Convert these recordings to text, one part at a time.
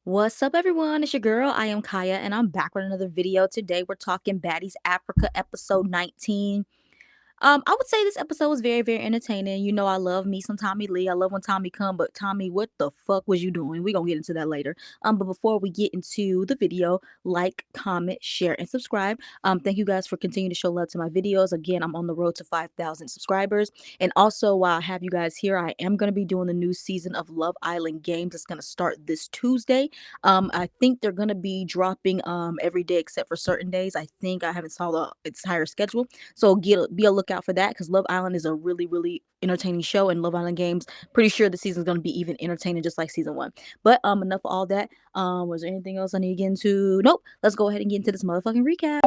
What's up, everyone? It's your girl. I am Kaya, and I'm back with another video. Today, we're talking Baddies Africa, episode 19. I would say this episode was very, very entertaining. You know, I love me some Tommy Lee. I love when Tommy come, but Tommy, what the fuck was you doing? We gonna get into that later. But before we get into the video, like, comment, share, and subscribe. Thank you guys for continuing to show love to my videos. Again, I'm on the road to 5,000 subscribers. And also, while I have you guys here, I am gonna be doing the new season of Love Island Games. It's gonna start this Tuesday. I think they're gonna be dropping every day except for certain days. I think I haven't saw the entire schedule. So be a lookout for that because Love Island is a really, really entertaining show, and Love Island Games, pretty sure the season's gonna be even entertaining just like season one. But enough of all that. Was there anything else I need to get into? Nope. Let's go ahead and get into this motherfucking recap.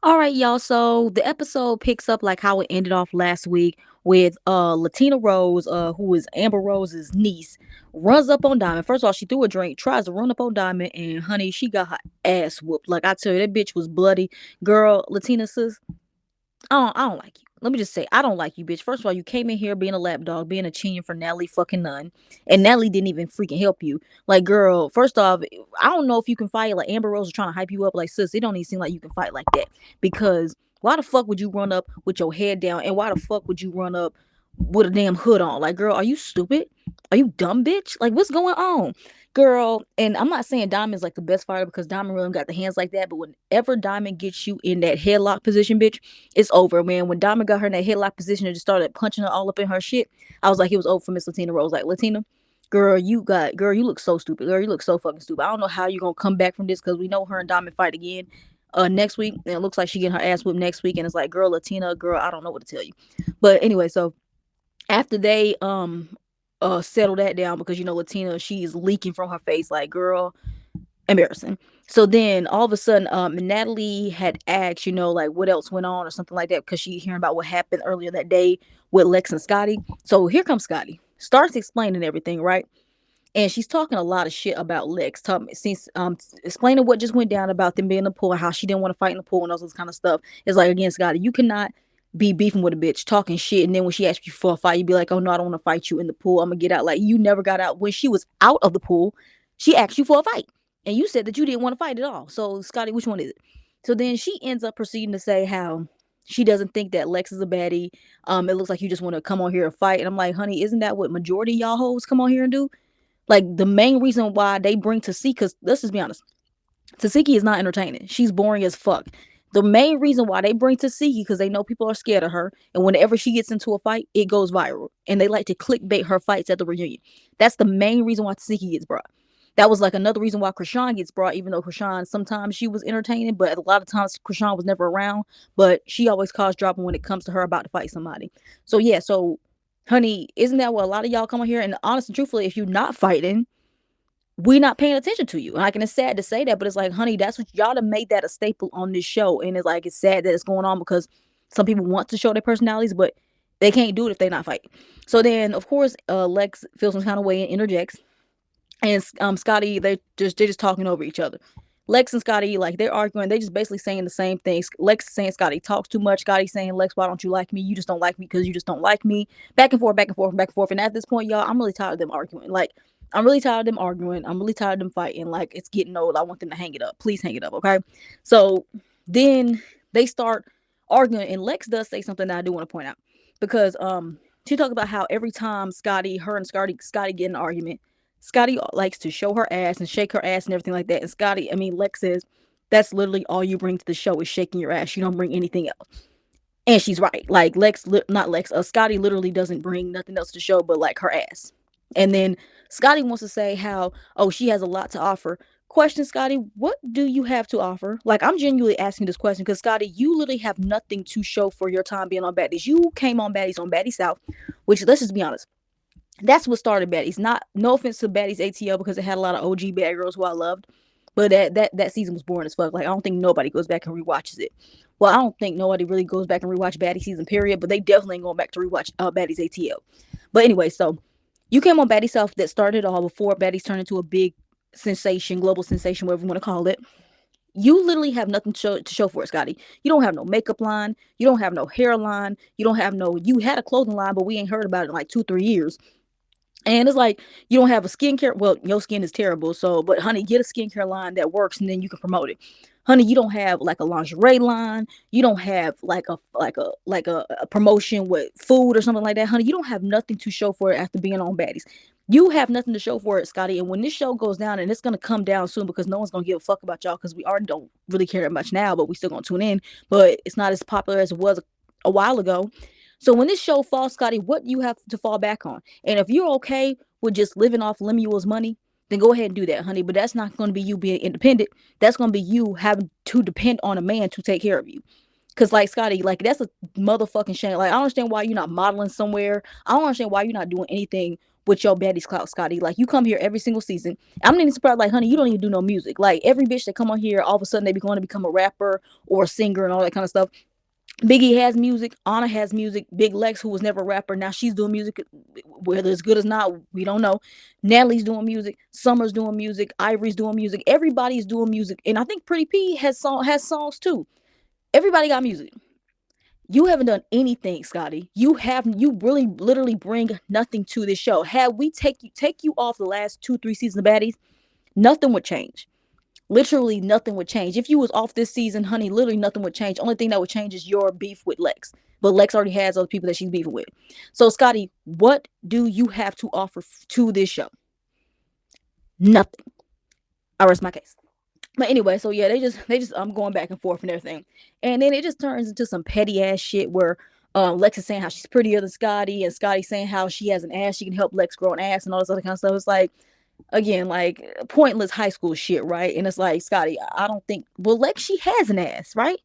All right, y'all. So the episode picks up like how it ended off last week with Latina Rose, who is Amber Rose's niece, runs up on Diamond. First of all, she threw a drink, tries to run up on Diamond, and honey, she got her ass whooped. Like I tell you, that bitch was bloody. Girl, Latina sis, I don't like you. Let me just say, I don't like you, bitch. First of all, you came in here being a lapdog, being a chin for Natalie fucking Nunn, and Natalie didn't even freaking help you. Like, girl, first off, I don't know if you can fight. Like, Amber Rose is trying to hype you up. Like, sis, it don't even seem like you can fight like that. Because why the fuck would you run up with your head down, and why the fuck would you run up with a damn hood on? Like, girl, are you stupid? Are you dumb, bitch? Like, what's going on? Girl, and I'm not saying Diamond's like the best fighter because Diamond really got the hands like that, but whenever Diamond gets you in that headlock position, bitch, it's over, man. When Diamond got her in that headlock position and just started punching her all up in her shit, I was like, it was over for Miss Latina Rose. Like, Latina, girl, you look so stupid. Girl, you look so fucking stupid. I don't know how you gonna come back from this because we know her and Diamond fight again next week, and it looks like she getting her ass whipped next week. And it's like, girl, Latina, girl, I don't know what to tell you. But anyway, so after they settle that down, because you know Latina, she's leaking from her face, like, girl, embarrassing. So then all of a sudden, Natalie had asked, you know, like what else went on or something like that, because she hearing about what happened earlier that day with Lex and Scotty. So here comes Scotty, starts explaining everything, right? And she's talking a lot of shit about Lex, explaining what just went down about them being in the pool and how she didn't want to fight in the pool and all this kind of stuff. It's like, again, Scotty, you cannot be beefing with a bitch, talking shit, and then when she asks you for a fight, you be like, oh no, I don't want to fight you in the pool. I'm gonna get out. Like, you never got out. When she was out of the pool, she asked you for a fight, and you said that you didn't want to fight at all. So, Scotty, which one is it? So then she ends up proceeding to say how she doesn't think that Lex is a baddie. It looks like you just want to come on here and fight. And I'm like, honey, isn't that what majority of y'all hoes come on here and do? Like, the main reason why they bring Tasiki, because let's just be honest, Tasiki is not entertaining. She's boring as fuck. The main reason why they bring Tasiki, because they know people are scared of her, and whenever she gets into a fight, it goes viral, and they like to clickbait her fights at the reunion. That's the main reason why Tasiki gets brought. That was like another reason why Krishan gets brought, even though Krishan, sometimes she was entertaining, but a lot of times Krishan was never around, but she always caused drama when it comes to her about to fight somebody. So yeah, so honey, isn't that what a lot of y'all come on here? And honestly, truthfully, if you're not fighting, we not paying attention to you. Like, and it's sad to say that, but it's like, honey, that's what y'all have made that a staple on this show. And it's like, it's sad that it's going on because some people want to show their personalities, but they can't do it if they not fighting. So then, of course, Lex feels some kind of way and interjects, and Scotty, they're just talking over each other. Lex and Scotty, like, they're arguing. They just basically saying the same things. Lex saying Scotty talks too much. Scotty saying, Lex, why don't you like me? You just don't like me because you just don't like me. Back and forth, back and forth, back and forth. And at this point, y'all, I'm really tired of them arguing. Like, I'm really tired of them arguing. I'm really tired of them fighting. Like, it's getting old. I want them to hang it up. Please hang it up, okay? So then they start arguing, and Lex does say something that I do want to point out, because she talked about how every time her and Scotty get in an argument, Scotty likes to show her ass and shake her ass and everything like that. And Lex says, that's literally all you bring to the show is shaking your ass. You don't bring anything else. And she's right. Like, Scotty literally doesn't bring nothing else to the show but like her ass. And then Scotty wants to say how, oh, she has a lot to offer. Question, Scotty, what do you have to offer? Like, I'm genuinely asking this question because, Scotty, you literally have nothing to show for your time being on Baddies. You came on Baddies South, which, let's just be honest, that's what started Baddies. No offense to Baddies ATL, because it had a lot of OG bad girls who I loved, but that season was boring as fuck. Like, I don't think nobody goes back and rewatches it. Well, I don't think nobody really goes back and rewatch Baddies season, period, but they definitely ain't going back to rewatch Baddies ATL. But anyway, so you came on Baddies South, that started all before Baddies turned into a big sensation, global sensation, whatever you want to call it. You literally have nothing to show for it, Scotty. You don't have no makeup line. You don't have no hairline. You don't have no. You had a clothing line, but we ain't heard about it in like 2 3 years. And it's like you don't have a skincare. Well, your skin is terrible. So, but honey, get a skincare line that works, and then you can promote it. Honey, you don't have like a lingerie line. You don't have like a promotion with food or something like that. Honey, you don't have nothing to show for it after being on Baddies. You have nothing to show for it, Scotty. And when this show goes down, and it's gonna come down soon because no one's gonna give a fuck about y'all because we already don't really care that much now, but we still gonna tune in. But it's not as popular as it was a while ago. So when this show falls, Scotty, what do you have to fall back on? And if you're okay with just living off Lemuel's money, then go ahead and do that, honey. But that's not going to be you being independent. That's going to be you having to depend on a man to take care of you. Cause like Scotty, like that's a motherfucking shame. Like I don't understand why you're not modeling somewhere. I don't understand why you're not doing anything with your Baddies clout, Scotty. Like you come here every single season. I'm not even surprised. Like, honey, you don't even do no music. Like every bitch that come on here, all of a sudden they be going to become a rapper or a singer and all that kind of stuff. Biggie has music. Anna has music. Big Lex, who was never a rapper, now she's doing music. Whether it's good or not, we don't know. Natalie's doing music. Summer's doing music. Ivory's doing music. Everybody's doing music, and I think Pretty P has songs too. Everybody got music. You haven't done anything, Scotty. You really literally bring nothing to this show. Had we take you off the last 2 3 seasons of Baddies, nothing would change. Literally nothing would change. If you was off this season, honey, literally nothing would change. Only thing that would change is your beef with Lex. But Lex already has other people that she's beefing with. So, Scotty, what do you have to offer to this show? Nothing. I rest my case. But anyway, so yeah, they just going back and forth and everything. And then it just turns into some petty ass shit where Lex is saying how she's prettier than Scotty, and Scotty saying how she has an ass, she can help Lex grow an ass and all this other kind of stuff. It's like, again, like pointless high school shit, right? And it's like, Scotty, I don't think, well, Lex, she has an ass, right?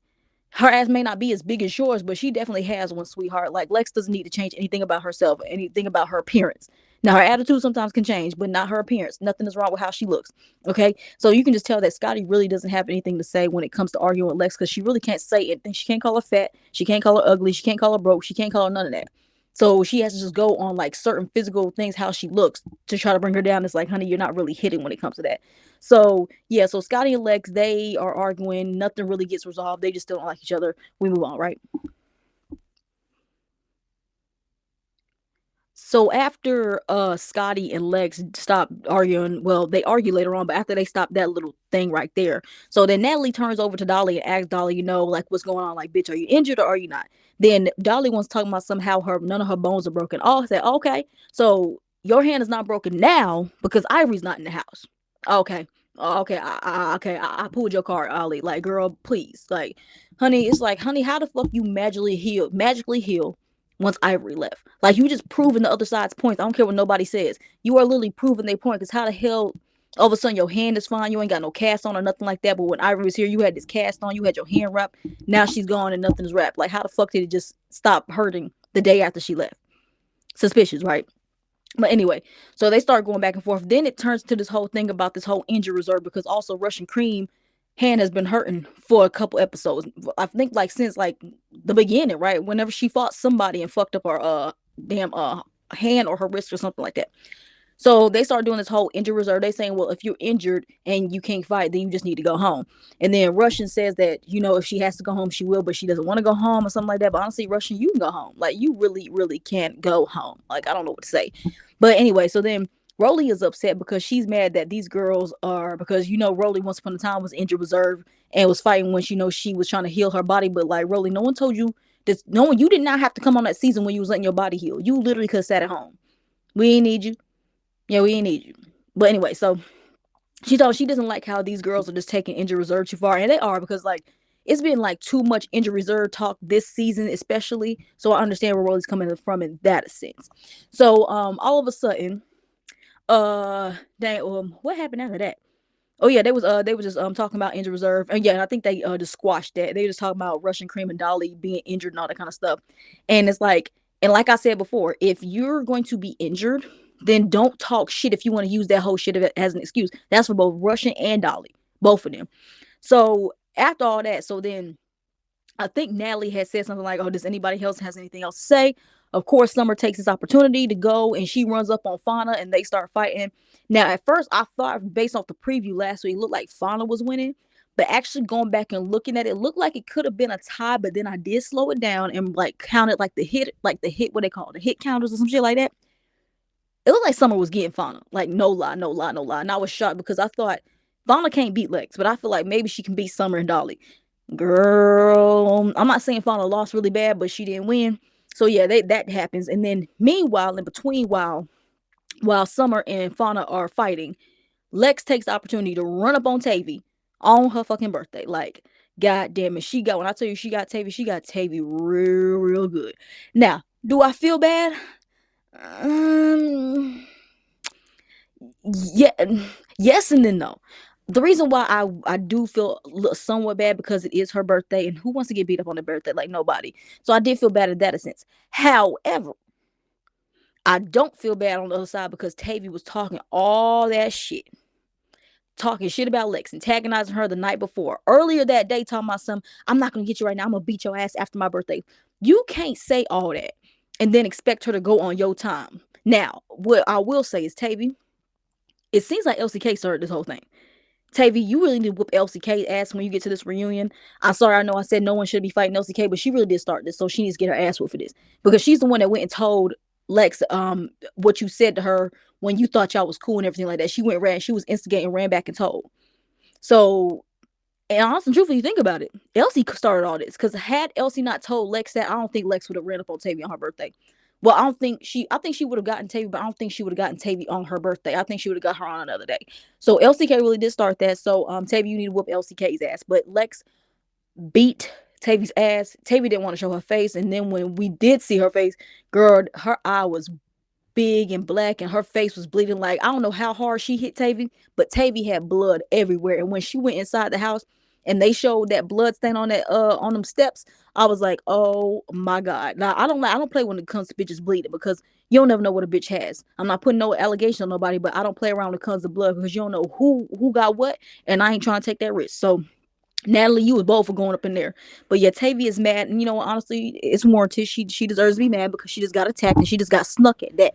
Her ass may not be as big as yours, but she definitely has one, sweetheart. Like Lex doesn't need to change anything about herself, anything about her appearance. Now her attitude sometimes can change, but not her appearance. Nothing is wrong with how she looks. Okay, so you can just tell that Scotty really doesn't have anything to say when it comes to arguing with Lex because she really can't say anything. She can't call her fat. She can't call her ugly. She can't call her broke. She can't call her none of that. So she has to just go on like certain physical things, how she looks, to try to bring her down. It's like, honey, you're not really hitting when it comes to that. So yeah, so Scotty and Lex, they are arguing. Nothing really gets resolved. They just still don't like each other. We move on, right? So after Scotty and Lex stop arguing, well, they argue later on, but after they stop that little thing right there. So then Natalie turns over to Dolly and asks Dolly, like what's going on? Like, bitch, are you injured or are you not? Then Dolly wants to talk about somehow her none of her bones are broken. Oh, I said, okay. So your hand is not broken now because Ivory's not in the house. Okay. Okay, I pulled your card, Ollie. Like, girl, please. Like, honey, it's like, honey, how the fuck you magically heal once Ivory left? Like, you just proving the other side's points. I don't care what nobody says. You are literally proving their point. Because how the hell all of a sudden your hand is fine? You ain't got no cast on or nothing like that. But when Ivory was here, you had this cast on. You had your hand wrapped. Now she's gone and nothing's wrapped. Like, how the fuck did it just stop hurting the day after she left? Suspicious, right? But anyway, so they start going back and forth. Then it turns to this whole thing about this whole injury reserve because also Russian Cream hand has been hurting for a couple episodes. I think like since like the beginning, right? Whenever she fought somebody and fucked up her damn hand or her wrist or something like that. So they start doing this whole injury reserve. They saying, well, if you're injured and you can't fight, then you just need to go home. And then Russian says that, if she has to go home, she will, but she doesn't want to go home or something like that. But honestly, Russian, you can go home. Like, you really, really can't go home. Like, I don't know what to say. But anyway, so then Rolly is upset because she's mad that these girls are, because, Rolly once upon a time was injured reserve and was fighting when she was trying to heal her body. But like, Rolly, no one told you this. No one, you did not have to come on that season when you was letting your body heal. You literally could have sat at home. We ain't need you. Yeah, we ain't need you. But anyway, so she told she doesn't like how these girls are just taking injury reserve too far, and they are because like it's been like too much injury reserve talk this season, especially. So I understand where Rolly's coming from in that sense. So all of a sudden, dang, what happened after that? Oh yeah, they was just talking about injury reserve, and yeah, and I think they just squashed that. They just talking about Russian Cream and Dolly being injured and all that kind of stuff, and it's like, and like I said before, if you're going to be injured, then don't talk shit if you want to use that whole shit as an excuse. That's for both Russian and Dolly, both of them. So after all that, so then I think Natalie had said something like, "Oh, does anybody else has anything else to say?" Of course, Summer takes this opportunity to go and she runs up on Fauna and they start fighting. Now, at first, I thought based off the preview last week, it looked like Fauna was winning, But actually going back and looking at it, looked like it could have been a tie, but then I did slow it down and like counted like the hit, what they call it, the hit counters or some shit like that. It looked like Summer was getting Fauna. Like no lie, no lie, no lie. And I was shocked because I thought Fauna can't beat Lex, but I feel like maybe she can beat Summer and Dolly. Girl, I'm not saying Fauna lost really bad, but she didn't win. So yeah, that happens. And then meanwhile, in between, while Summer and Fauna are fighting, Lex takes the opportunity to run up on Tavy on her fucking birthday. Like, god damn it, she got, when I tell you she got Tavy real, real good. Now, do I feel bad? Um, yeah, yes and then no. The reason why I do feel somewhat bad because it is her birthday, and who wants to get beat up on their birthday? Like nobody. So I did feel bad in that sense. However, I don't feel bad on the other side because Tavy was talking all that shit. Talking shit about Lex, antagonizing her the night before. Earlier that day, talking about some, I'm not gonna get you right now. I'm gonna beat your ass after my birthday. You can't say all that and then expect her to go on your time. Now, what I will say is, Tavy, it seems like LCK started this whole thing. Tavy, you really need to whoop LCK ass when you get to this reunion. I'm sorry, I know I said no one should be fighting LCK, but she really did start this, so she needs to get her ass whooped for this. Because she's the one that went and told Lex what you said to her when you thought y'all was cool and everything like that. She was instigating, ran back and told. So, and honestly and truthfully, you think about it, Elsie started all this. Because had Elsie not told Lex that, I don't think Lex would have ran up on Tavy on her birthday. Well, I think she would have gotten Tavy, but I don't think she would have gotten Tavy on her birthday. I think she would have got her on another day. So LCK really did start that. So Tavy, you need to whoop LCK's ass. But Lex beat Tavy's ass. Tavy didn't want to show her face, and then when we did see her face, girl, her eye was big and black and her face was bleeding. Like, I don't know how hard she hit Tavy, but Tavy had blood everywhere. And when she went inside the house and they showed that blood stain on that on them steps, I was like, oh my god. Now I don't play when it comes to bitches bleeding because you don't never know what a bitch has. I'm not putting no allegation on nobody, but I don't play around when it comes to blood because you don't know who got what, and I ain't trying to take that risk. So Natalie, you was bold for going up in there. But yeah, Tavy is mad. And you know, honestly, it's warranted. She deserves to be mad because she just got attacked and she just got snuck at that.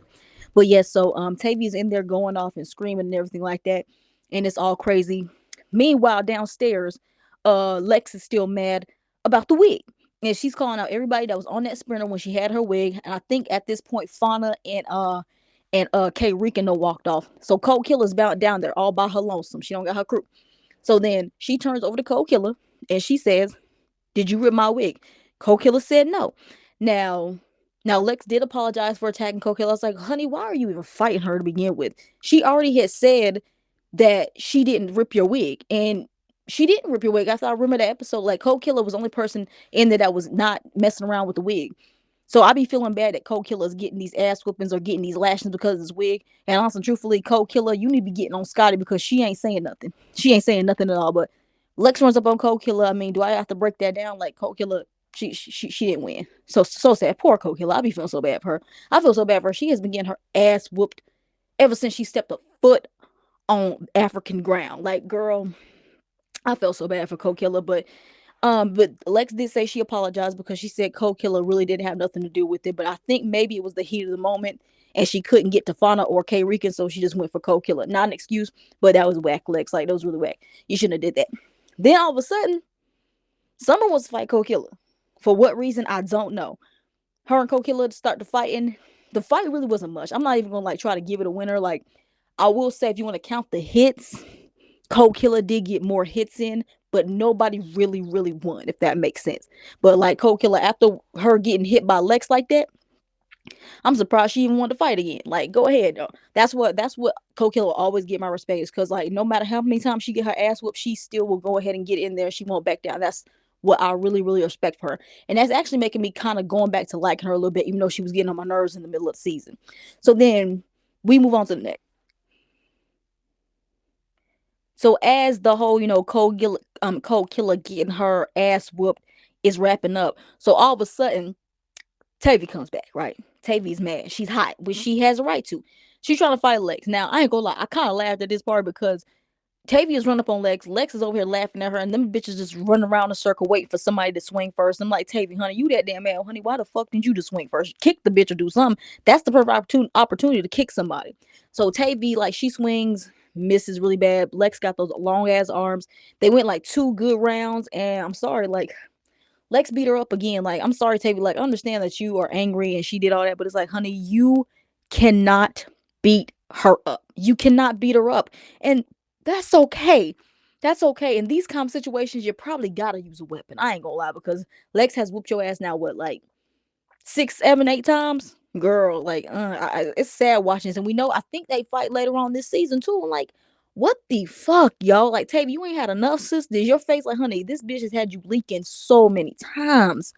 But yeah, so Tavy is in there going off and screaming and everything like that. And it's all crazy. Meanwhile, downstairs, Lex is still mad about the wig. And she's calling out everybody that was on that sprinter when she had her wig. And I think at this point, Fauna and K Rican walked off. So Cold Killer's bound down there all by her lonesome. She don't got her crew. So then she turns over to Cold Killer and she says, "Did you rip my wig?" Cold Killer said no. Now, now Lex did apologize for attacking Cold Killer. I was like, honey, why are you even fighting her to begin with? She already had said that she didn't rip your wig. And she didn't rip your wig. I remember that episode. Like, Cold Killer was the only person in there that was not messing around with the wig. So I be feeling bad that Cold Killer's getting these ass whoopings or getting these lashings because of his wig. And also, truthfully, Cold Killer, you need to be getting on Scotty because she ain't saying nothing. She ain't saying nothing at all. But Lex runs up on Cold Killer. I mean, do I have to break that down? Like, Cold Killer, she didn't win. So sad. Poor Cold Killer. I be feeling so bad for her. I feel so bad for her. She has been getting her ass whooped ever since she stepped a foot on African ground. Like, girl, I felt so bad for Cold Killer, but Lex did say she apologized because she said Cold Killer really didn't have nothing to do with it. But I think maybe it was the heat of the moment and she couldn't get to Fauna or K Rican, so she just went for Cold Killer. Not an excuse, but that was whack, Lex. Like, that was really whack. You shouldn't have did that. Then all of a sudden, Summer wants to fight Cold Killer. For what reason, I don't know. Her and Cold Killer start to fighting. The fight really wasn't much. I'm not even gonna like try to give it a winner. Like, I will say, if you want to count the hits, Cold Killer did get more hits in, but nobody really, really won, if that makes sense. But like Cold Killer, after her getting hit by Lex like that, I'm surprised she even wanted to fight again. Like, go ahead, though. That's what Cold Killer will always get my respect is because like no matter how many times she get her ass whooped, she still will go ahead and get in there. She won't back down. That's what I really, really respect for her. And that's actually making me kind of going back to liking her a little bit, even though she was getting on my nerves in the middle of the season. So then we move on to the next. So as the whole, Cold Killer getting her ass whooped is wrapping up. So all of a sudden, Tavy comes back, right? Tavy's mad. She's hot, which she has a right to. She's trying to fight Lex. Now, I ain't gonna lie, I kind of laughed at this part because Tavy is running up on Lex. Lex is over here laughing at her, and them bitches just running around a circle waiting for somebody to swing first. I'm like, Tavy, honey, you that damn mad, honey. Why the fuck didn't you just swing first? Kick the bitch or do something. That's the perfect opportunity to kick somebody. So Tavy, like, she swings. misses really bad. Lex got those long ass arms. They went like 2 good rounds, and I'm sorry, like Lex beat her up again. Like, I'm sorry, Tavy. Like, I understand that you are angry and she did all that, but it's like, honey, you cannot beat her up. You cannot beat her up. And that's okay. That's okay. In these kind of situations, you probably gotta use a weapon. I ain't gonna lie, because Lex has whooped your ass now, what, like 6, 7, 8 times? Girl, like, it's sad watching this. And we know, I think they fight later on this season too. I'm like, what the fuck, y'all? Like, Tavy, you ain't had enough, sis. Did your face like, honey, this bitch has had you leaking so many times.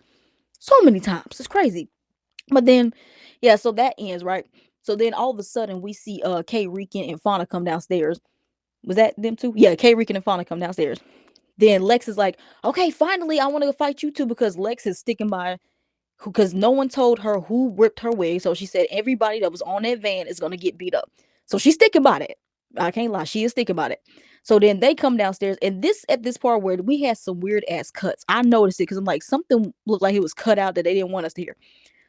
So many times. It's crazy. But then, yeah, so that ends, right? So then all of a sudden we see K Rican and Fauna come downstairs. Was that them too? Yeah, K Rican and Fauna come downstairs. Then Lex is like, okay, finally I want to fight you too, because Lex is sticking by, because no one told her who ripped her wig. So she said everybody that was on that van is gonna get beat up. So she's sticking by it. I can't lie, she is sticking by it. So then they come downstairs, and this at this part where we had some weird ass cuts. I noticed it because I'm like, something looked like it was cut out that they didn't want us to hear.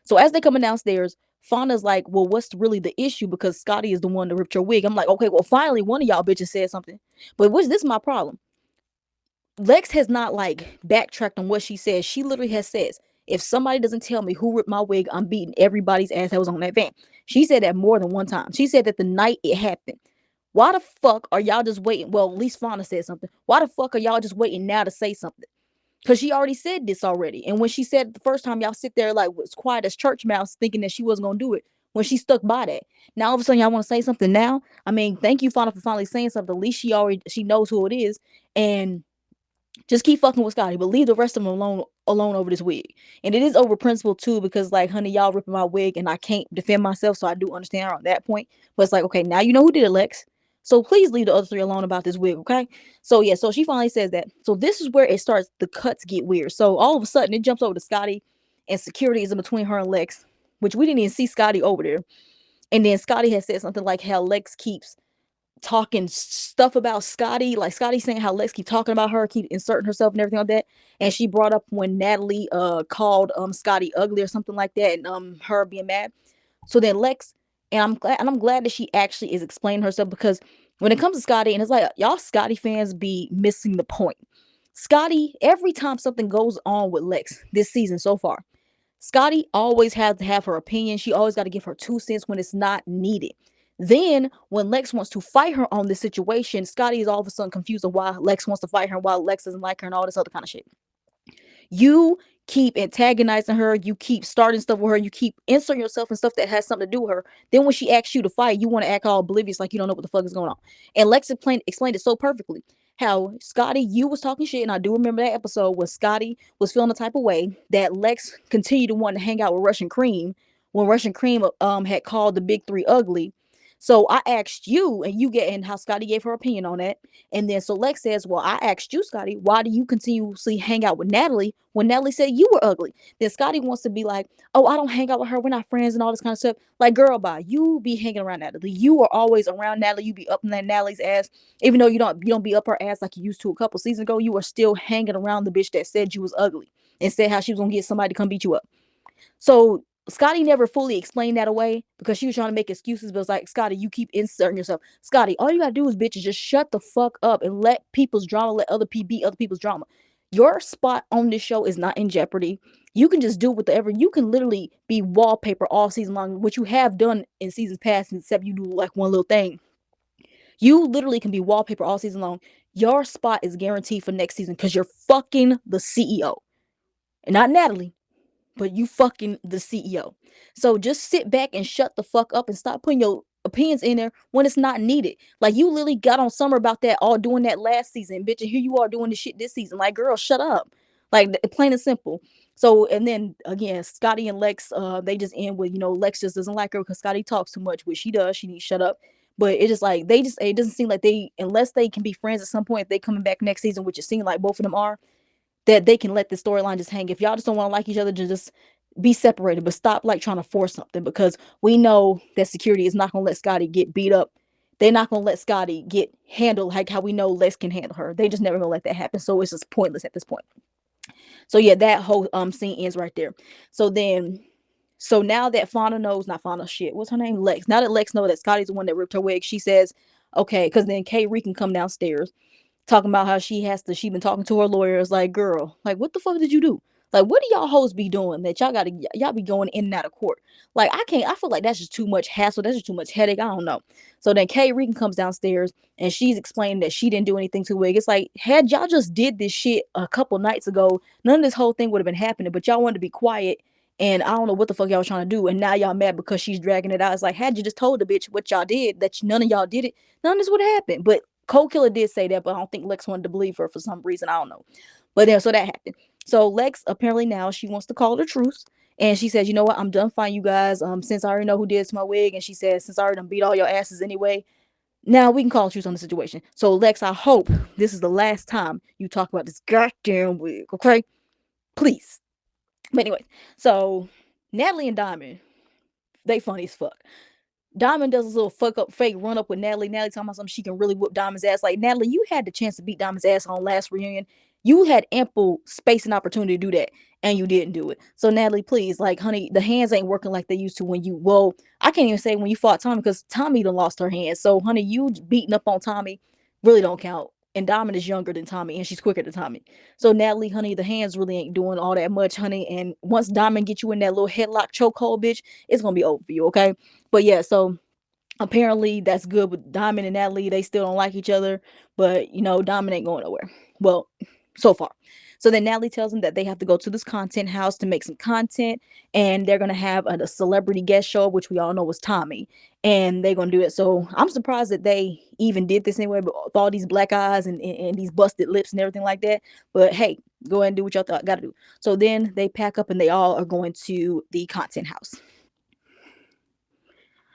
So as they coming downstairs, Fauna's like, well, what's really the issue? Because Scotty is the one that ripped your wig. I'm like, okay, well, finally one of y'all bitches said something. But this is my problem. Lex has not like backtracked on what she says. She literally has says, if somebody doesn't tell me who ripped my wig, I'm beating everybody's ass that was on that van. She said that more than one time. She said that the night it happened. Why the fuck are y'all just waiting? Well, at least Fauna said something. Why the fuck are y'all just waiting now to say something? Because she already said this already. And when she said it the first time, y'all sit there like was quiet as church mouse, thinking that she wasn't gonna do it when she stuck by that. Now all of a sudden y'all want to say something now. I mean, thank you, Fauna, for finally saying something. At least she knows who it is. And just keep fucking with Scotty, but leave the rest of them alone over this wig. And it is over principle too, because like, honey, y'all ripping my wig and I can't defend myself, so I do understand her on that point. But it's like, okay, now you know who did it, Lex. So please leave the other three alone about this wig, okay? So yeah, so she finally says that. So this is where it starts, the cuts get weird. So all of a sudden it jumps over to Scotty, and security is in between her and Lex, which we didn't even see Scotty over there. And then Scotty has said something like how Lex keeps talking stuff about Scotty, like Scotty saying how Lex keep talking about her, keep inserting herself and everything like that. And she brought up when Natalie called Scotty ugly or something like that, and her being mad. So then Lex, and I'm glad that she actually is explaining herself, because when it comes to Scotty, and it's like y'all Scotty fans be missing the point. Scotty, every time something goes on with Lex this season so far, Scotty always has to have her opinion. She always got to give her 2 cents when it's not needed. Then, when Lex wants to fight her on this situation, Scotty is all of a sudden confused of why Lex wants to fight her, why Lex doesn't like her, and all this other kind of shit. You keep antagonizing her, you keep starting stuff with her, you keep inserting yourself in stuff that has something to do with her. Then when she asks you to fight, you want to act all oblivious like you don't know what the fuck is going on. And Lex explained it so perfectly. How Scotty, you was talking shit, and I do remember that episode when Scotty was feeling the type of way that Lex continued to want to hang out with Russian Cream when Russian Cream had called the big three ugly. So I asked you, and you get, and how Scotty gave her opinion on that. And then so Lex says, well, I asked you, Scotty, why do you continuously hang out with Natalie when Natalie said you were ugly? Then Scotty wants to be like, oh, I don't hang out with her, we're not friends, and all this kind of stuff. Like, girl, bye. You be hanging around Natalie. You are always around Natalie. You be up in that Natalie's ass. Even though you don't be up her ass like you used to a couple seasons ago, you are still hanging around the bitch that said you was ugly and said how she was gonna get somebody to come beat you up. So Scotty never fully explained that away, because she was trying to make excuses, but it's like, Scotty, you keep inserting yourself. Scotty, all you gotta do is, bitches, just shut the fuck up and let people's drama, let other people be other people's drama. Your spot on this show is not in jeopardy. You can just do whatever. You can literally be wallpaper all season long, which you have done in seasons past, except you do like one little thing. You literally can be wallpaper all season long. Your spot is guaranteed for next season because you're fucking the CEO. And not Natalie, but you fucking the CEO. So just sit back and shut the fuck up and stop putting your opinions in there when it's not needed. Like, you literally got on Summer about that, all doing that last season, bitch, and here you are doing this shit this season. Like, girl, shut up. Like, plain and simple. So, and then again, Scotty and Lex, they just end with, Lex just doesn't like her because Scotty talks too much, which she does. She needs to shut up. But it's just like, it doesn't seem like they, unless they can be friends at some point, if they coming back next season, which it seems like both of them are, that they can let the storyline just hang. If y'all just don't want to like each other, just be separated, but stop like trying to force something, because we know that security is not gonna let Scotty get beat up. They're not gonna let Scotty get handled like how we know Lex can handle her. They just never gonna let that happen. So it's just pointless at this point. So yeah, that whole scene ends right there. So now that Fauna knows, not Fauna, shit, what's her name? Lex. Now that Lex knows that Scotty's the one that ripped her wig, she says, Okay, because then K Reek come downstairs talking about how she been talking to her lawyers. Like, girl, like, what the fuck did you do? Like, what do y'all hoes be doing that y'all be going in and out of court? Like, I feel like that's just too much hassle. That's just too much headache. I don't know. So then Kay Regan comes downstairs and she's explaining that she didn't do anything to Wig. It's like, had y'all just did this shit a couple nights ago, none of this whole thing would have been happening, but y'all wanted to be quiet. And I don't know what the fuck y'all was trying to do. And now y'all mad because she's dragging it out. It's like, had you just told the bitch what y'all did, that none of y'all did it, none of this would have happened. But Cold Killer did say that, but I don't think Lex wanted to believe her for some reason. I don't know. But then, so that happened. So Lex apparently now she wants to call the truce. And she says, you know what? I'm done fighting you guys. Since I already know who did to my wig. And she says, since I already done beat all your asses anyway, now we can call a truce on the situation. So Lex, I hope this is the last time you talk about this goddamn wig. Okay? Please. But anyway, so Natalie and Diamond, they funny as fuck. Diamond does this little fuck up fake run up with Natalie. Natalie talking about something she can really whoop Diamond's ass. Like, Natalie, you had the chance to beat Diamond's ass on last reunion. You had ample space and opportunity to do that, and you didn't do it. So, Natalie, please, like, honey, the hands ain't working like they used to when you, well, I can't even say when you fought Tommy because Tommy done lost her hands. So, honey, you beating up on Tommy really don't count. And Diamond is younger than Tommy, and she's quicker than Tommy. So, Natalie, honey, the hands really ain't doing all that much, honey. And once Diamond get you in that little headlock chokehold, bitch, it's gonna be over for you, okay? But yeah, so apparently that's good with Diamond and Natalie. They still don't like each other, but you know, Diamond ain't going nowhere. Well, so far. So then Natalie tells them that they have to go to this content house to make some content, and they're gonna have a celebrity guest show, which we all know was Tommy, and they're gonna do it. So I'm surprised that they even did this anyway, but with all these black eyes and these busted lips and everything like that. But hey, go ahead and do what y'all gotta do. So then they pack up and they all are going to the content house.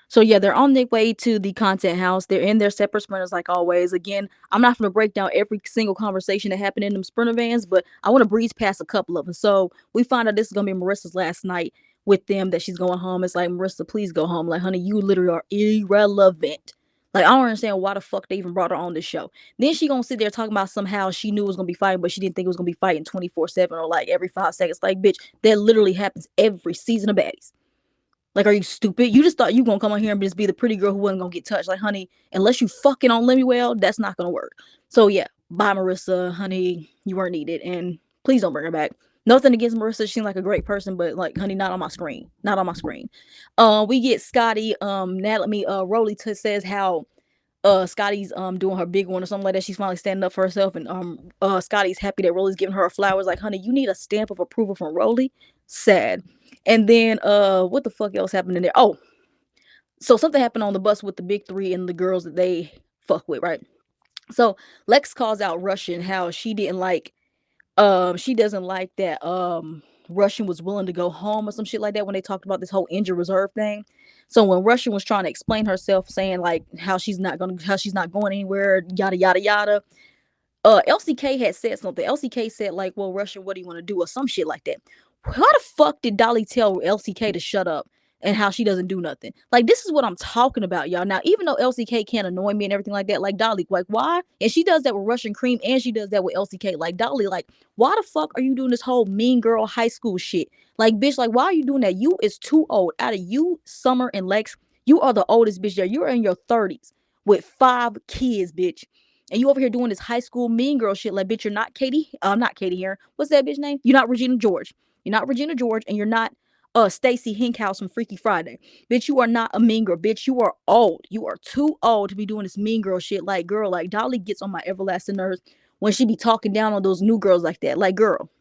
So yeah, they're on their way to the content house. They're in their separate sprinters like always. Again, I'm not going to break down every single conversation that happened in them sprinter vans, but I want to breeze past a couple of them. So we find out this is going to be Marissa's last night with them, that she's going home. It's like, Marissa, please go home. Like, honey, you literally are irrelevant. Like, I don't understand why the fuck they even brought her on this show. Then she gonna sit there talking about somehow she knew it was gonna be fighting, but she didn't think it was gonna be fighting 24/7 or like every 5 seconds. Like, bitch, that literally happens every season of Baddies. Like, are you stupid? You just thought you gonna come on here and just be the pretty girl who wasn't gonna get touched. Like, honey, unless you fucking on Lemmy well, that's not gonna work. So yeah, bye Marissa, honey, you weren't needed, and please don't bring her back. Nothing against Marissa, she seemed like a great person, but like, honey, not on my screen, not on my screen. We get Scotty, Natalie, Rolly says how Scotty's doing her big one or something like that. She's finally standing up for herself, and Scotty's happy that Rolly's giving her flowers. Like, honey, you need a stamp of approval from Rolly. Sad. And then what the fuck else happened in there? Oh, so something happened on the bus with the big three and the girls that they fuck with, right? So Lex calls out Russian how she doesn't like that Russian was willing to go home or some shit like that when they talked about this whole injured reserve thing. So when Russian was trying to explain herself, saying like how she's not going anywhere, yada yada yada, LCK had said something. LCK said like, well, Russian, what do you want to do, or some shit like that. How the fuck did Dolly tell LCK to shut up and how she doesn't do nothing? Like, this is what I'm talking about, y'all. Now, even though LCK can't annoy me and everything like that, like, Dolly, like, why? And she does that with Russian Cream and she does that with LCK. Like, Dolly, like, why the fuck are you doing this whole mean girl high school shit? Like, bitch, like, why are you doing that? You is too old. Out of you, Summer and Lex, you are the oldest bitch there. You're in your 30s with 5 kids, bitch. And you over here doing this high school mean girl shit. Like, bitch, you're not not Katie here. What's that bitch name? You're not Regina George. You're not Regina George, and you're not Stacy Hinkhouse from Freaky Friday. Bitch, you are not a mean girl. Bitch, you are old. You are too old to be doing this mean girl shit. Like, girl, like, Dolly gets on my everlasting nerves when she be talking down on those new girls like that. Like, girl,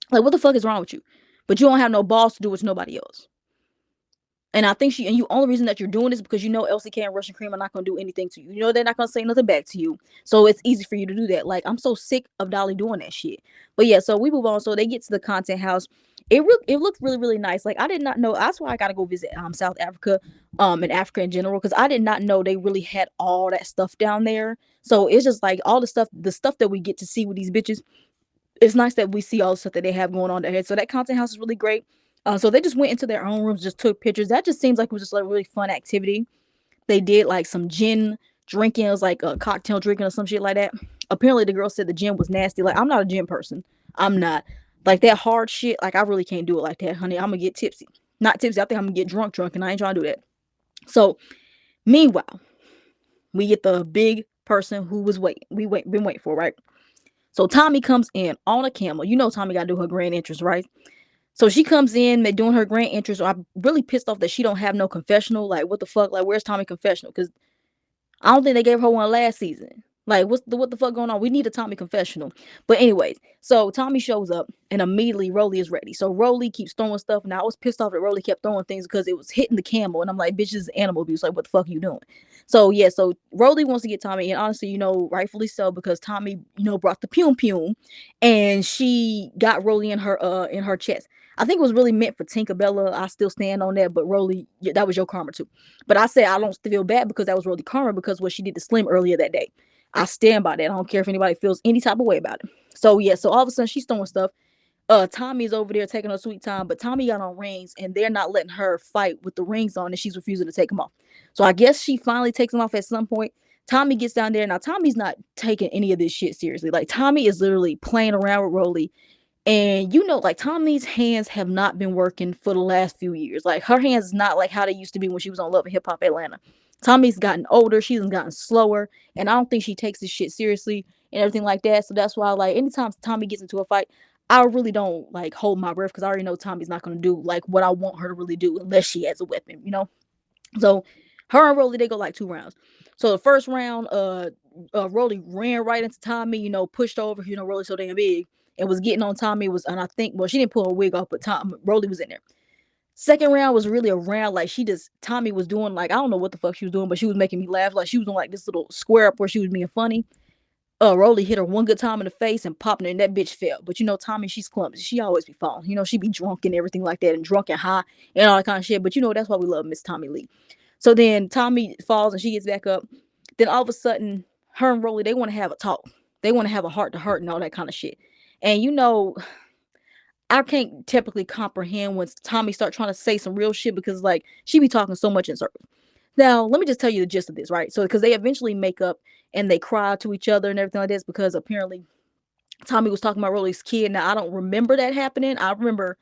like, what the fuck is wrong with you? But you don't have no balls to do it to nobody else. And I think you only reason that you're doing this because you know LCK and Russian Cream are not gonna do anything to you. You know they're not gonna say nothing back to you. So it's easy for you to do that. Like, I'm so sick of Dolly doing that shit. But yeah, so we move on. So they get to the content house. It looked really, really nice. Like, I did not know. That's why I gotta go visit South Africa, and Africa in general, because I did not know they really had all that stuff down there. So it's just like all the stuff that we get to see with these bitches. It's nice that we see all the stuff that they have going on there. So that content house is really great. So they just went into their own rooms, just took pictures. That just seems like it was just like a really fun activity. They did like some gin drinking. It was like a cocktail drinking or some shit like that. Apparently the girl said the gin was nasty. Like, I'm not a gin person. I'm not. Like, that hard shit, like, I really can't do it like that, honey. I'm gonna get tipsy. Not tipsy. I think I'm gonna get drunk, and I ain't trying to do that. So meanwhile, We get the big person who was been waiting for, right? So Tommy comes in on a camel. You know Tommy gotta do her grand entrance, right? So she comes in, they doing her grand entrance. So I'm really pissed off that she don't have no confessional. Like, what the fuck? Like, where's Tommy confessional? Because I don't think they gave her one last season. Like, what the fuck going on? We need a Tommy confessional. But anyways, so Tommy shows up and immediately Rolly is ready. So Rolly keeps throwing stuff. And I was pissed off that Rolly kept throwing things because it was hitting the camel. And I'm like, bitch, this is animal abuse. Like, what the fuck are you doing? So yeah, so Rolly wants to get Tommy, and honestly, rightfully so, because Tommy, brought the pum pum, and she got Rolly in her chest. I think it was really meant for Tinkerbella. I still stand on that, but Rolly, yeah, that was your karma too. But I say I don't feel bad because that was really karma because what she did to Slim earlier that day. I stand by that. I don't care if anybody feels any type of way about it. So yeah, so all of a sudden she's throwing stuff. Tommy's over there taking her sweet time, but Tommy got on rings and they're not letting her fight with the rings on, and she's refusing to take them off. So I guess she finally takes them off at some point. Tommy gets down there. Now Tommy's not taking any of this shit seriously. Like Tommy is literally playing around with Rolly. And like Tommy's hands have not been working for the last few years. Like her hands is not like how they used to be when she was on Love and Hip Hop Atlanta. Tommy's gotten older, she's gotten slower, and I don't think she takes this shit seriously and everything like that. So that's why, like, anytime Tommy gets into a fight, I really don't like hold my breath because I already know Tommy's not gonna do like what I want her to really do unless she has a weapon. So her and Rolly, they go like 2 rounds. So the first round, Rolly ran right into Tommy, pushed over, Rolly's so damn big, and was getting on Tommy. And I think, well, she didn't pull her wig off, but Rolly was in there. Second round was really a round like Tommy was doing, like, I don't know what the fuck she was doing, but she was making me laugh. Like she was doing like this little square up where she was being funny. Rolly hit her one good time in the face and popped her, and that bitch fell. But Tommy, she's clumsy. She always be falling. She be drunk and everything like that, and drunk and high and all that kind of shit. But that's why we love Miss Tommy Lee. So then Tommy falls and she gets back up. Then all of a sudden, her and Rolly, they want to have a talk. They want to have a heart to heart and all that kind of shit. And I can't typically comprehend when Tommy start trying to say some real shit because like she be talking so much in circles. Now, let me just tell you the gist of this, right? So because they eventually make up and they cry to each other and everything like this because apparently Tommy was talking about Rolly's kid. Now, I don't remember that happening. I remember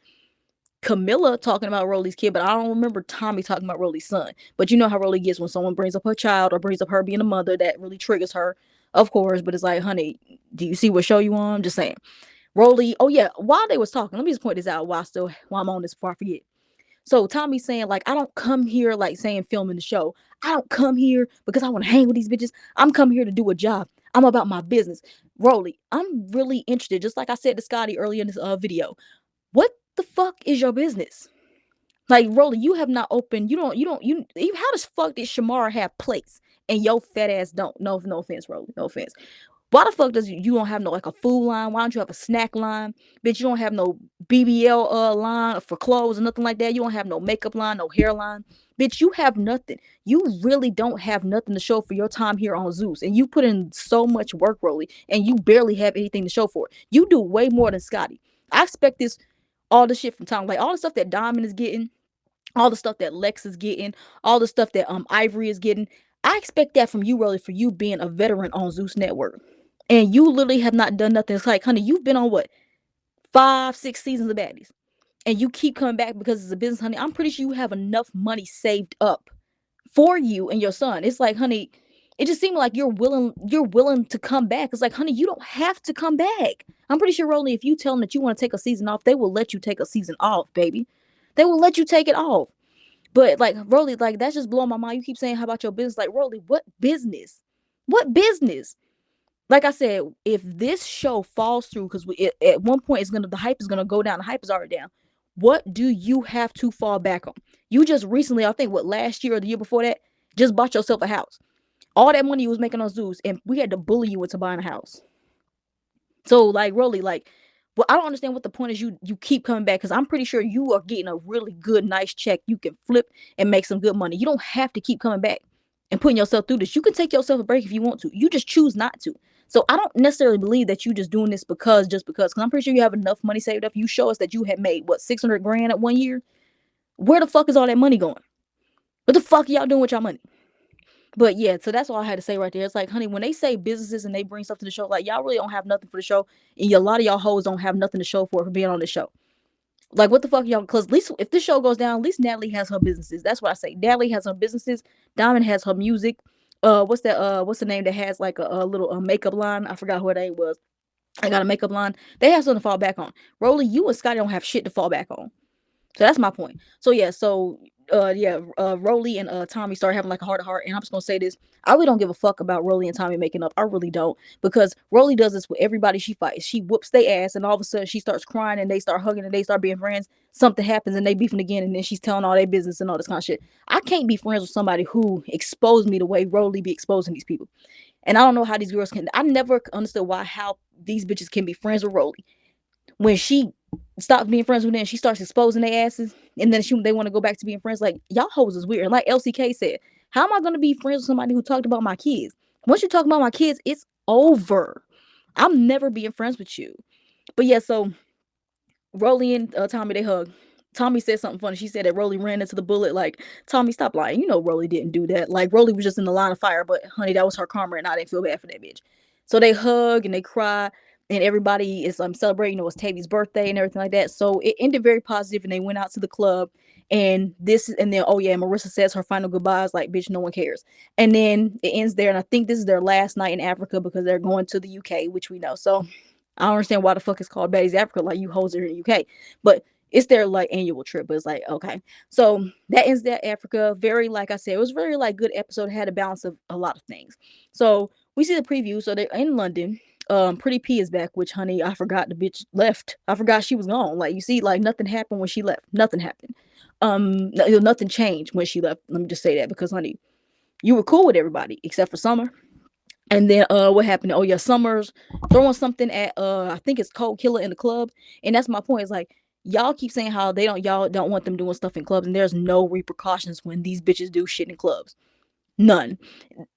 Camilla talking about Rolly's kid, but I don't remember Tommy talking about Rolly's son. But you know how Rolly gets when someone brings up her child or brings up her being a mother, that really triggers her, of course. But it's like, honey, do you see what show you on? I'm just saying. Rolly, oh yeah, while they was talking, let me just point this out while I'm on this before I forget. So Tommy's saying, like, I don't come here like saying filming the show. I don't come here because I want to hang with these bitches. I'm coming here to do a job. I'm about my business. Rolly, I'm really interested, just like I said to Scotty earlier in this video. What the fuck is your business? Like, Rolly, you have not opened. How does fuck did Shamara have plates and your fat ass don't? No offense, Rolly. No offense. Why the fuck does you don't have no like a food line? Why don't you have a snack line? Bitch, you don't have no BBL line for clothes or nothing like that. You don't have no makeup line, no hairline. Bitch, you have nothing. You really don't have nothing to show for your time here on Zeus. And you put in so much work, Rolly, and you barely have anything to show for it. You do way more than Scotty. I expect all the shit from Tom. Like all the stuff that Diamond is getting, all the stuff that Lex is getting, all the stuff that Ivory is getting. I expect that from you, Rolly, for you being a veteran on Zeus Network. And you literally have not done nothing. It's like, honey, you've been on what? 5, 6 seasons of Baddies. And you keep coming back because it's a business, honey. I'm pretty sure you have enough money saved up for you and your son. It's like, honey, it just seemed like you're willing to come back. It's like, honey, you don't have to come back. I'm pretty sure, Rolly, if you tell them that you want to take a season off, they will let you take a season off, baby. They will let you take it off. But like, Rolly, like, that's just blowing my mind. You keep saying, how about your business? Like, Rolly, what business? What business? Like I said, if this show falls through, because at one point the hype is gonna go down. The hype is already down. What do you have to fall back on? You just recently, I think, last year or the year before that, just bought yourself a house. All that money you was making on Zeus, and we had to bully you into buying a house. So, like, Rolly, like, well, I don't understand what the point is. You keep coming back because I'm pretty sure you are getting a really good, nice check. You can flip and make some good money. You don't have to keep coming back and putting yourself through this. You can take yourself a break if you want to. You just choose not to. So I don't necessarily believe that you just doing this because I'm pretty sure you have enough money saved up. You show us that you had made what, 600 grand at 1 year. Where the fuck is all that money going? What the fuck are y'all doing with y'all money? But yeah, so that's all I had to say right there. It's like, honey, when they say businesses and they bring stuff to the show, like, y'all really don't have nothing for the show, and a lot of y'all hoes don't have nothing to show for being on the show. Like, what the fuck, y'all? Because at least if this show goes down, at least Natalie has her businesses. That's what I say. Natalie has her businesses. Diamond has her music. what's that? What's the name that has like a little makeup line? I forgot who her name was. I got a makeup line. They have something to fall back on. Rolly, you and Scotty don't have shit to fall back on. So that's my point. So yeah, Rolly and Tommy started having like a heart to heart, and I'm just gonna say this: I really don't give a fuck about Rolly and Tommy making up. I really don't, because Rolly does this with everybody she fights. She whoops their ass, and all of a sudden she starts crying, and they start hugging, and they start being friends. Something happens, and they beefing again, and then she's telling all their business and all this kind of shit. I can't be friends with somebody who exposed me the way Rolly be exposing these people, and I don't know how these girls can. I never understood how these bitches can be friends with Rolly when she stops being friends with them, she starts exposing their asses, and then they want to go back to being friends. Like, y'all hoes is weird. And like LCK said, how am I gonna be friends with somebody who talked about my kids? Once you talk about my kids, it's over. I'm never being friends with you. But yeah, so Rolly and Tommy, they hug. Tommy said something funny. She said that Rolly ran into the bullet. Like, Tommy, stop lying. You know Rolly didn't do that. Like, Rolly was just in the line of fire, but honey, that was her karma, and I didn't feel bad for that bitch. So they hug and they cry, and everybody is celebrating. It was Tavy's birthday and everything like that. So it ended very positive, and they went out to the club. And then, oh yeah, Marissa says her final goodbyes. Like, bitch, no one cares. And then it ends there, and I think this is their last night in Africa because they're going to the UK, which we know. So I don't understand why the fuck it's called Baddies Africa. Like, you hoes are in the UK, but it's their like annual trip. But it's like, okay, so that ends that Africa. Very, like I said, it was very like good episode. It had a balance of a lot of things. So we see the preview. So they're in London. Pretty P is back, which honey, I forgot the bitch left. I forgot she was gone. Like, you see, like nothing happened when she left. Nothing happened. Nothing changed when she left. Let me just say that, because honey, you were cool with everybody except for Summer. And then what happened? Oh yeah, Summer's throwing something at I think it's Cold Killer in the club. And that's my point. It's like, y'all keep saying how y'all don't want them doing stuff in clubs, and there's no repercussions when these bitches do shit in clubs. None.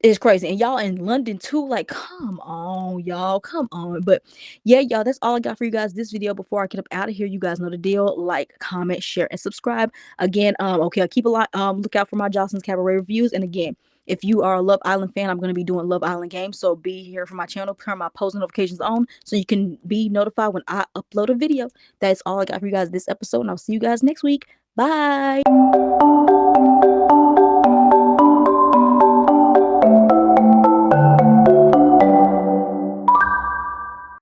It's crazy. And y'all in London too. Like, come on, y'all. Come on. But yeah, y'all, that's all I got for you guys this video. Before I get up out of here, you guys know the deal. Like, comment, share, and subscribe. Again, okay, I'll keep a lot look out for my Jocelyn's Cabaret reviews. And again, if you are a Love Island fan, I'm going to be doing Love Island games. So be here for my channel. Turn my post notifications on so you can be notified when I upload a video. That's all I got for you guys this episode. And I'll see you guys next week. Bye.